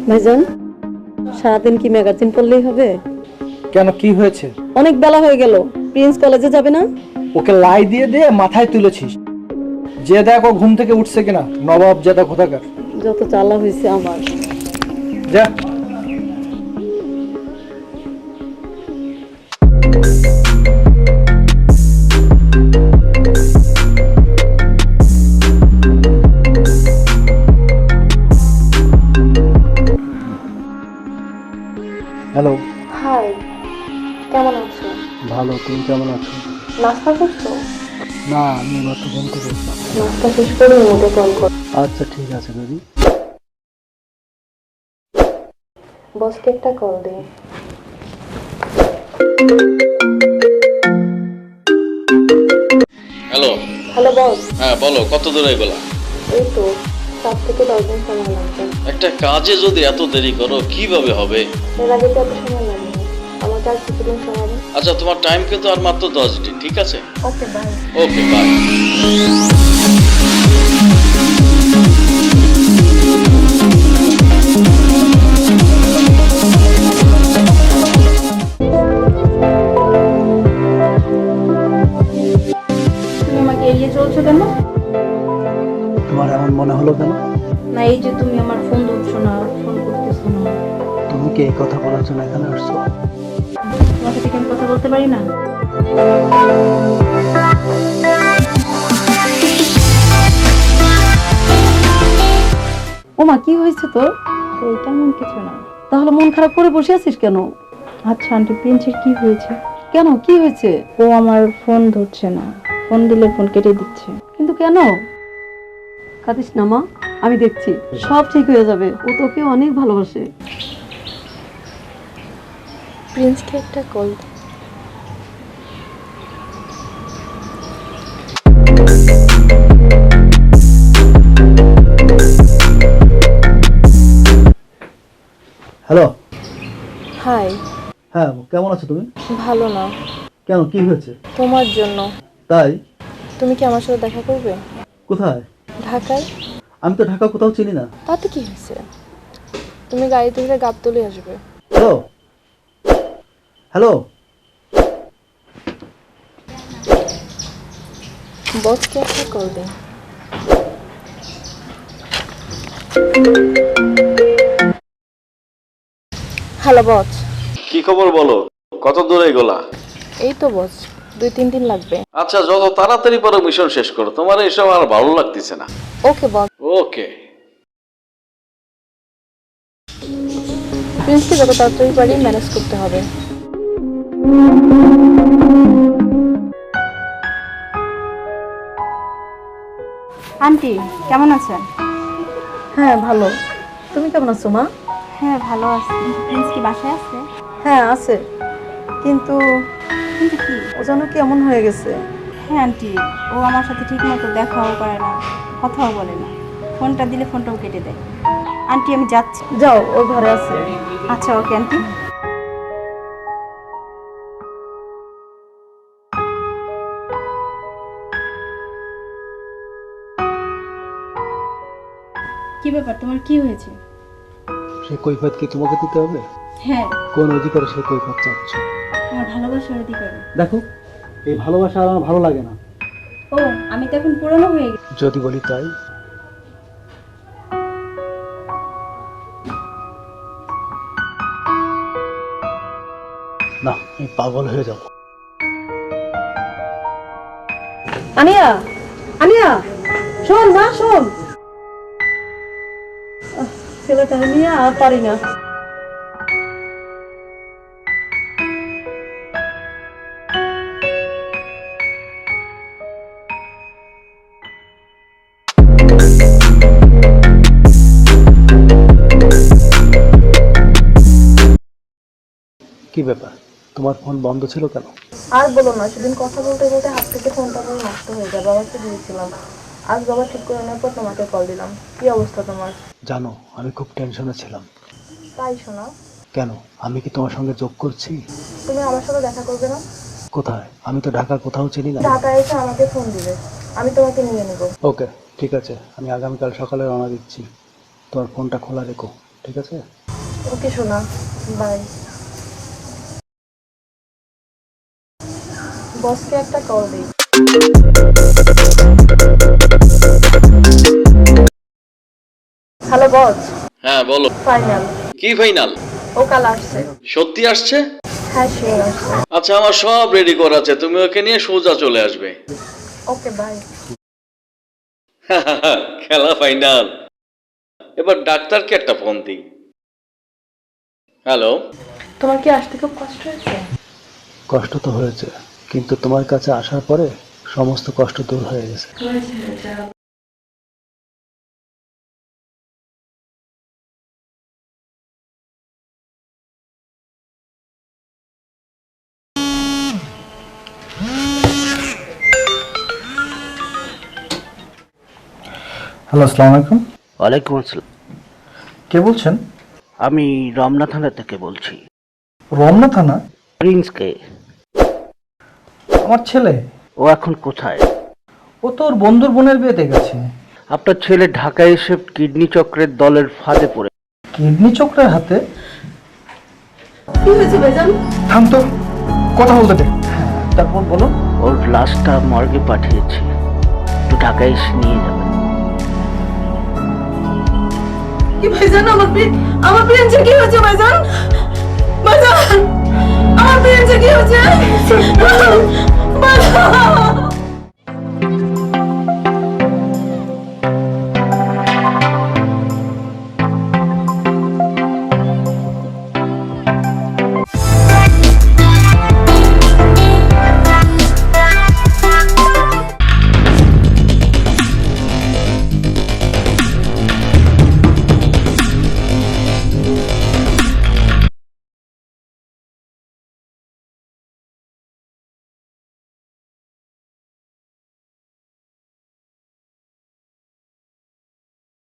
ভাইজান, সারাদিন কি ম্যাগাজিন পড়লেই হবে? কেন, কি হয়েছে? অনেক বেলা হয়ে গেল, প্রিন্স কলেজে যাবে না? ওকে লাই দিয়ে দিয়ে মাথায় তুলেছিস। যে দেখো ঘুম থেকে উঠছে কিনা, নবাব জেদা কোথাকার। যত চালা হয়েছে আমার। যা। হ্যালো। হাই, কেমন আছো? ভালো, তুমি কেমন আছো? নাস্তা করছো? না, আমি মাত্র ঘুম থেকে উঠলাম। নাস্তা শেষ করে ওকে কল কর। আচ্ছা ঠিক আছে বেবি। বসকে একটা কল দে। হ্যালো। Hello boss. হ্যাঁ বলো, কত দূরে এগোলা? এই তো 7 থেকে 10 দিন সময় লাগবে। একটা কাজে যদি এত দেরি করো কিভাবে হবে? এর আগে তো এত সময় লাগবে, আমাকে আর কিছুদিন সময় দিন। আচ্ছা, তোমার টাইম কিন্তু আর মাত্র 10 দিন, ঠিক আছে? Okay bye. Okay bye. তুমি আমাকে এড়িয়ে চলছো কেন? তোমার এমন মনে হলো কেন? না, এই যে তুমি আমার ফোন ধরছো না, ফোন করতেছো না, তুমি কি এই কথা বলার জন্য এখানে আসছো? তোমার সাথে কি আমি কথা বলতে পারি না? ওমা, কি হয়েছে তোর? ওই তেমন কিছু না। তাহলে মন খারাপ করে বসে আছিস কেন? আচ্ছা আন্টি, প্রিন্সের কি হয়েছে? কেন, কি হয়েছে? ও আমার ফোন ধরছে না, ফোন দিলে ফোন কেটে দিচ্ছে। কিন্তু কেন? কাঁদিস না মা, আমি দেখছি সব ঠিক হয়ে যাবে। ও তোকে অনেক ভালোবাসে। প্রিন্সকে একটা কল। হ্যালো। হাই। হ্যাঁ, কেমন আছো তুমি? ভালো না। কেন, কি হয়েছে? তোমার জন্য। তাই? তুমি কি আমার সাথে দেখা করবে? কোথায়? ঢাকায়। আমি তো ঢাকা কোথাও চিনি না। তাতে কি হয়েছে? তুমি গাড়িতে করে গাবতলী আসবে। হ্যালো। হ্যালো। বসকে একটা কল দে। Hello boss. কি খবর বলো, কত দূরে এগোলা? এই তো বস, 2-3 দিন লাগবে। আচ্ছা, যত তাড়াতাড়ি পারো মিশন শেষ করো, তোমার এইসব আর ভালো লাগতেছে না। ওকে বস। ওকে। প্রিন্সকে যত তাড়াতাড়ি পারি ম্যানেজ করতে হবে। আন্টি কেমন আছেন? হ্যাঁ ভালো, তুমি কেমন আছো মা? হ্যাঁ ভালো আছি। প্রিন্স কি বাসায় আছে? হ্যাঁ আছে, কিন্তু কিন্তু কি? ও যেন কেমন হয়ে গেছে। হ্যাঁ আন্টি, ও আমার সাথে ঠিক মতো দেখাও করে না, কথাও বলে না, ফোনটা দিলে ফোনটাও কেটে দেয়। আন্টি আমি যাচ্ছি। যাও, ওর ঘরে আছে। আচ্ছা ওকে আন্টি। কি ব্যাপার, তোমার কি হয়েছে? সে কৈফিয়ত কি তোমাকে দিতে হবে? হ্যাঁ, কোন অধিকারে সে কৈফিয়ত চাচ্ছ? আমার ভালোবাসার অধিকার। দেখো, এই ভালোবাসা আর আমার ভালো লাগে না। ও, আমি তো এখন পুরনো হয়ে গেছি। যদি বলি তাই। না, আমি পাগল হয়ে যাব। আনিয়া, আনিয়া, শোন মা শোন। ছেলেটা নিয়ে আর পারি না। কি ব্যাপার, তোমার ফোন বন্ধ ছিল কেন? আর বলো না, সেদিন কথা বলতে বলতে হাত থেকে ফোনটা পুরো নষ্ট হয়ে যায়, বাবাকে দিয়েছিলাম। আজ বাবা ঠিক করে নেওয়ার পর তোমাকে কল দিলাম। কি অবস্থা তোমার? জানো, আমি খুব টেনশনে ছিলাম। তাই শোনা। কেন, আমি কি তোমার সঙ্গে যোগ করছি? তুমি আমার সাথে দেখা করবে না? কোথায়? আমি তো ঢাকা কোথাও চিনি না। ঢাকায় এসে আমাকে ফোন দিবে, আমি তোমাকে নিয়ে নেব। ওকে ঠিক আছে, আমি আগামীকাল সকালে রওনা দিচ্ছি। তোমার ফোনটা খোলা রেখো। ঠিক আছে? ওকে শোনা, বাই। বসকে একটা কল দিই। Hello boss. হ্যাঁ বলো। ফাইনাল। কি ফাইনাল? ও কাল আসছে। সত্যি আসছে? হ্যাঁ শিওর আসছে। আচ্ছা আমার সব রেডি করা আছে, তুমি ওকে নিয়ে সোজা চলে আসবে। Okay bye. খেলা ফাইনাল। এবার ডাক্তারকে একটা ফোন দিই। হ্যালো। তোমার কি আসতে খুব কষ্ট হয়েছে? কষ্ট তো হয়েছে, কিন্তু তোমার কাছে আসার পরে সমস্ত কষ্ট দূর হয়ে গেছে। হ্যালো, আসসালামু আলাইকুম। ওয়ালাইকুম আসসালাম। কে বলছেন? আমি রমনা থানা থেকে বলছি। রমনা থানা? প্রিন্সকে। আমার ছেলে। ও এখন কোথায়? ও তো ওর বন্ধুর বোনের বিয়েতে গেছে। আপনার ছেলে ঢাকায় এসে কিডনি চক্রের দলের ফাঁদে পড়ে। কিডনি চক্রের হাতে? কি হয়েছে ভাইজান? থাম তো, কথা বলতে দে। তারপর বলো। ওর লাশটা মর্গে পাঠিয়েছি, একটু ঢাকায় এসে নিয়ে যাবেন। কি ভাইজান, আমার প্রিন্সের কি হয়েছে ভাইজান? ভাইজান, আমার প্রিন্সের কি হয়েছে? ভাইজান